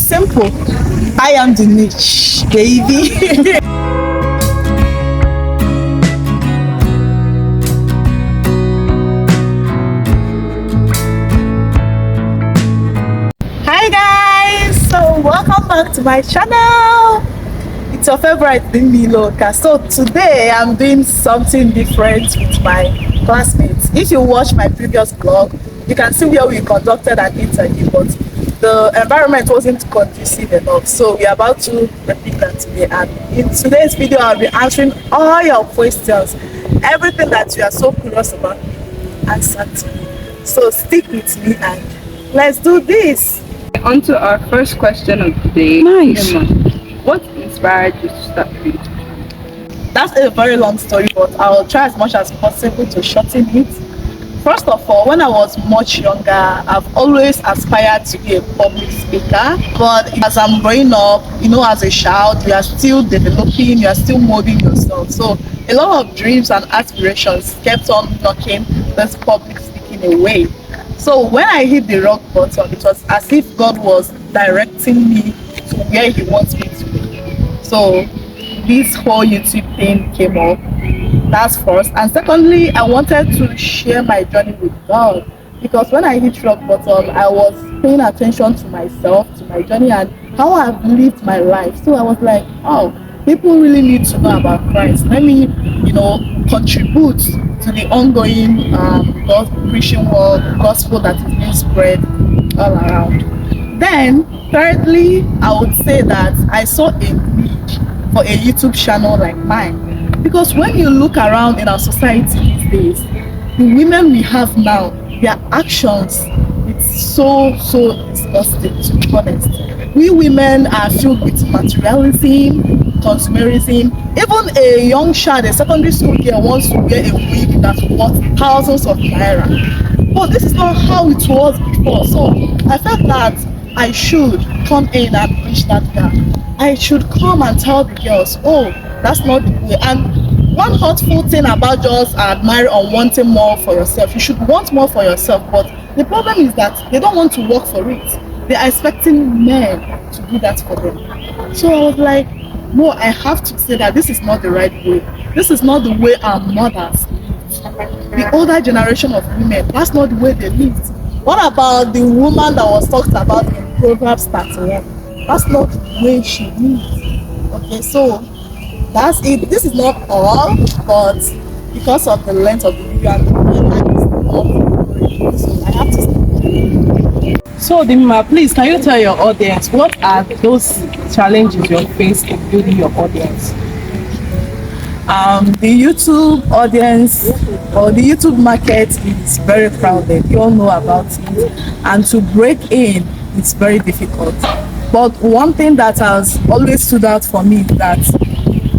simple. I am the niche, baby. Hi guys, so welcome back to my channel. It's your favorite dimmailoka. So today I'm doing something different with my classmates. If you watch my previous vlog, you can see where we conducted an interview, but the environment wasn't conducive enough, so we're about to repeat that today. And in today's video I'll be answering all your questions, everything that you are so curious about, answered to me. So stick with me and let's do this. On to our first question of the day. Nice. Emma, what inspired you to start reading? That's a very long story, but I'll try as much as possible to shorten it. First of all, when I was much younger, I've always aspired to be a public speaker. But as I'm growing up, you know, as a child, you are still developing, you are still molding yourself. So a lot of dreams and aspirations kept on knocking this public speaking away. So when I hit the rock bottom, it was as if God was directing me to where He wants me to be. So this whole YouTube thing came up. That's first. And secondly, I wanted to share my journey with God, because when I hit rock bottom, I was paying attention to myself, to my journey, and how I've lived my life. So I was like, oh, people really need to know about Christ. Let me, contribute to the ongoing God preaching world, gospel that is being spread all around. Then, thirdly, I would say that I saw a need for a YouTube channel like mine. Because when you look around in our society these days, the women we have now, their actions, it's so disgusting, to be honest. We women are filled with materialism, consumerism. Even a young child, a secondary school girl, wants to wear a wig that's worth thousands of naira. But this is not how it was before. So I felt that I should come in and bridge that gap. I should come and tell the girls, oh, that's not the way. And one hurtful thing about just admiring or wanting more for yourself, you should want more for yourself, but the problem is that they don't want to work for it. They are expecting men to do that for them. So I was like, no, I have to say that this is not the right way. This is not the way our mothers lived. The older generation of women, that's not the way they lived. What about the woman that was talked about in Proverbs 31? That's not the way she lived. Okay, so that's it. This is not all, but because of the length of the video and my life is not, so I have to stop. So, Dimma, please, can you tell your audience what are those challenges you face in building your audience? The YouTube audience or the YouTube market is very crowded. You all know about it, and to break in is very difficult. But one thing that has always stood out for me is that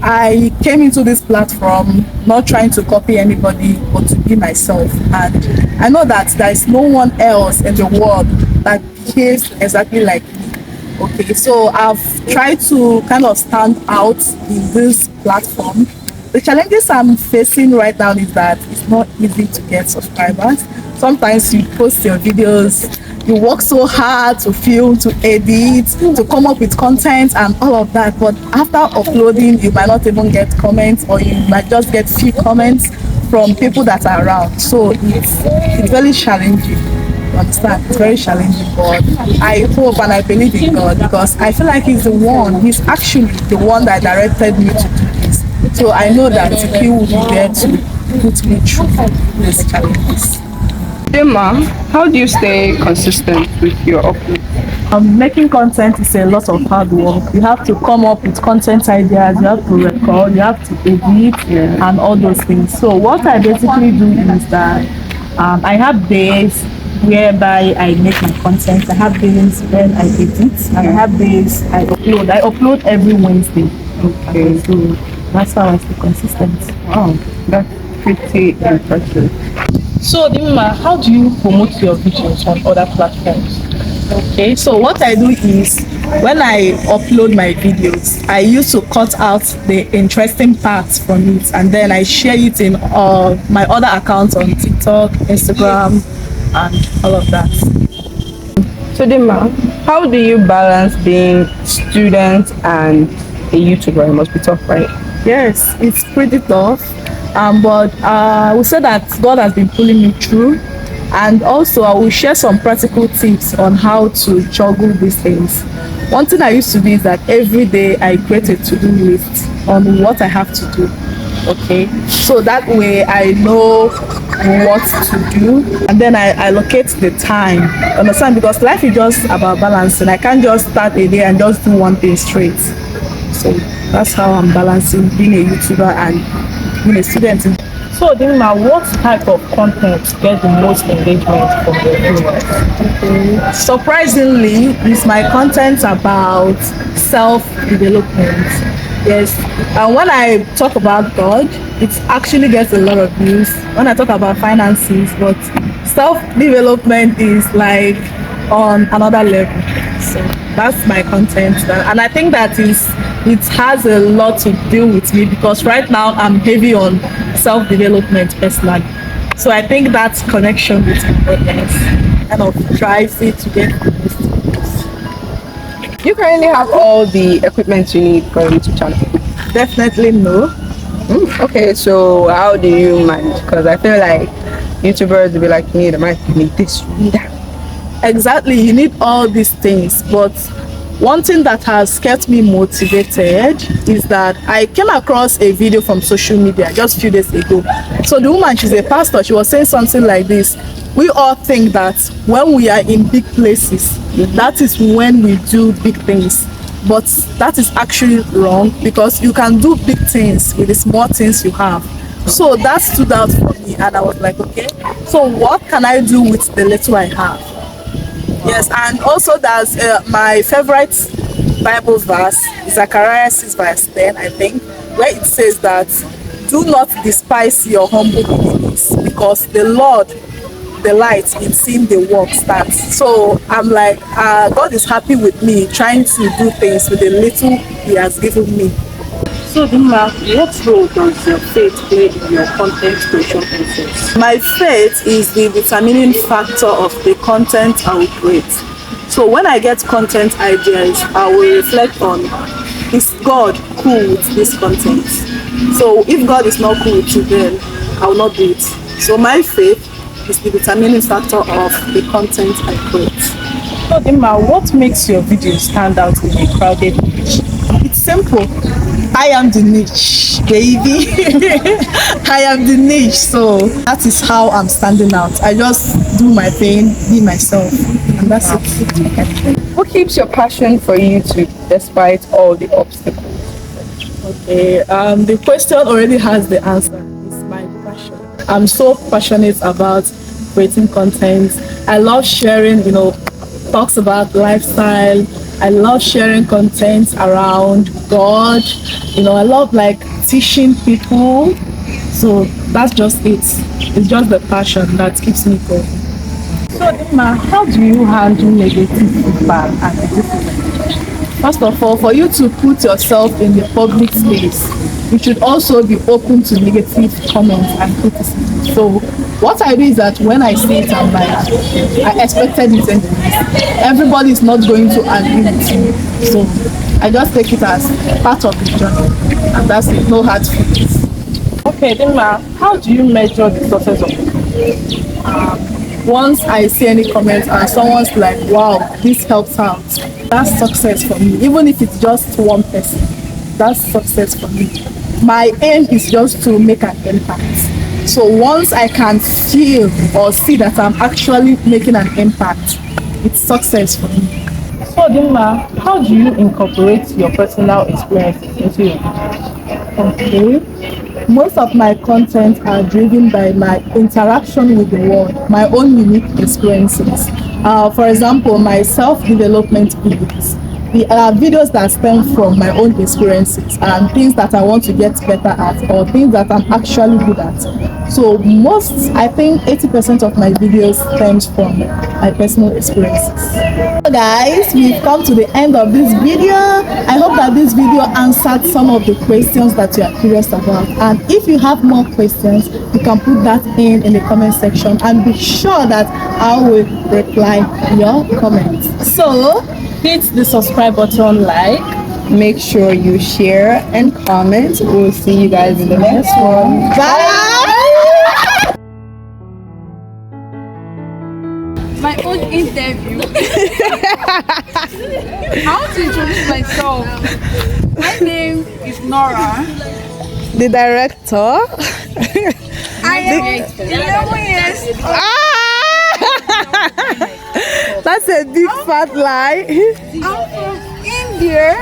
I came into this platform not trying to copy anybody, but to be myself. And I know that there is no one else in the world that behaves exactly like me. Okay, so I've tried to kind of stand out in this platform. The challenges I'm facing right now is that it's not easy to get subscribers. Sometimes you post your videos, you work so hard to film, to edit, to come up with content and all of that, but after uploading you might not even get comments, or you might just get few comments from people that are around. So it's very challenging. You understand? It's very challenging, but I hope and I believe in God, because I feel like He's actually the one that directed me to do this. So I know that He will be there to put me through these challenges. Emma, how do you stay consistent with your upload? Making content is a lot of hard work. You have to come up with content ideas, you have to record, you have to edit, and all those things. So what I basically do is that I have days whereby I make my content. I have days when I edit, and I have days I upload. I upload every Wednesday. Okay, So that's how I stay consistent. wow, that's pretty impressive. So, Dimma, how do you promote your videos on other platforms? Okay, so what I do is when I upload my videos, I used to cut out the interesting parts from it, and then I share it in my other accounts on TikTok, Instagram, and all of that. So Dima, how do you balance being student and a YouTuber? It must be tough, right? Yes, it's pretty tough. But I will say that God has been pulling me through. And also, I will share some practical tips on how to juggle these things. One thing I used to do is that every day I create a to-do list on what I have to do. Okay, so that way I know what to do, and then I allocate the time. Understand? Because life is just about balancing. I can't just start a day and just do one thing straight. So that's how I'm balancing being a YouTuber and being a student. So Dima, what type of content gets the most engagement from your viewers? Surprisingly, is my content about self-development. Yes, and when I talk about God, it actually gets a lot of views. When I talk about finances, but self-development is like on another level. So that's my content, and I think that is it has a lot to do with me because right now I'm heavy on self-development personally. So I think that connection with my audience kind of drives it to get the most views. You currently have all the equipment you need for a YouTube channel. Definitely no. Okay, so how do you manage? Because I feel like YouTubers will be like, you need a mic, you need this, you need that. Exactly, you need all these things, but one thing that has kept me motivated is that I came across a video from social media just a few days ago. So the woman, she's a pastor, she was saying something like this: we all think that when we are in big places, that is when we do big things, but that is actually wrong because you can do big things with the small things you have. So that stood out for me, and I was like, okay, so what can I do with the little I have? Yes, and also there's my favorite Bible verse, Zechariah 6 verse 10, I think, where it says that do not despise your humble beginnings because the Lord delights in seeing the work start. So I'm like, God is happy with me trying to do things with the little He has given me. So Dima, what role does your faith play in your content creation process? My faith is the determining factor of the content I will create. So when I get content ideas, I will reflect on, is God cool with this content? So if God is not cool with it, then I will not do it. So my faith is the determining factor of the content I create. So Dima, what makes your videos stand out in a crowded niche? It's simple. I am the niche, baby. I am the niche, so that is how I'm standing out. I just do my thing, be myself, and that's it. What keeps your passion for YouTube despite all the obstacles? Okay, the question already has the answer. It's my passion. I'm so passionate about creating content. I love sharing, talks about lifestyle. I love sharing content around God. I love like teaching people. So that's just it. It's just the passion that keeps me going. So Dima, how do you handle negative feedback and criticism? First of all, for you to put yourself in the public space, you should also be open to negative comments and criticism. So what I do is that when I see it, I'm like, I expected it anyways. Everybody is not going to agree with me. So I just take it as part of the journey. And that's it, no hard feelings. Okay, Dima, how do you measure the success of it? Once I see any comments and someone's like, wow, this helps out, that's success for me. Even if it's just one person, that's success for me. My aim is just to make an impact. So once I can feel or see that I'm actually making an impact, it's success for me. So Dima, how do you incorporate your personal experiences into your videos? Okay. Most of my content are driven by my interaction with the world, my own unique experiences. For example, my self-development videos. They are videos that stem from my own experiences and things that I want to get better at or things that I'm actually good at. So I think 80% of my videos stems from my personal experiences. So guys, we've come to the end of this video. I hope that this video answered some of the questions that you are curious about. And if you have more questions, you can put that in the comment section and be sure that I will reply your comments. So Hit the subscribe button, like. Make sure you share and comment. We'll see you guys in the next one. bye. My own interview. I want to introduce myself. My name is Nora. The director. I am 11 years old. That's a big fat lie. I'm from India.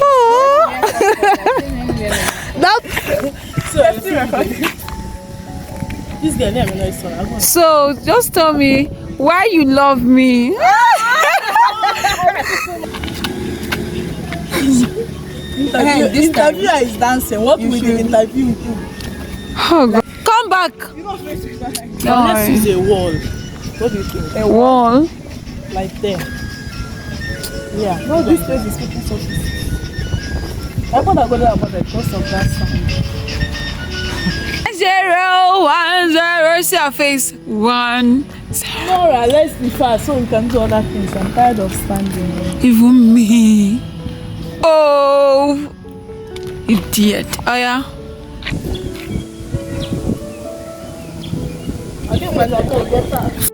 Oh. This girl, let me know it's on. So just tell me why you love me. Interviewer is dancing. What will the interview do? Oh, God. Come back. Now let's use a wall. What do you think? A wall. Like there. Yeah. No, this place is people's office. I want to go there about the cost of that sound. 010. See your face. 1. Nora, let's be fast so we can do other things. I'm tired of standing. Even me. Oh, idiot. Oh yeah. I think we're going to get that.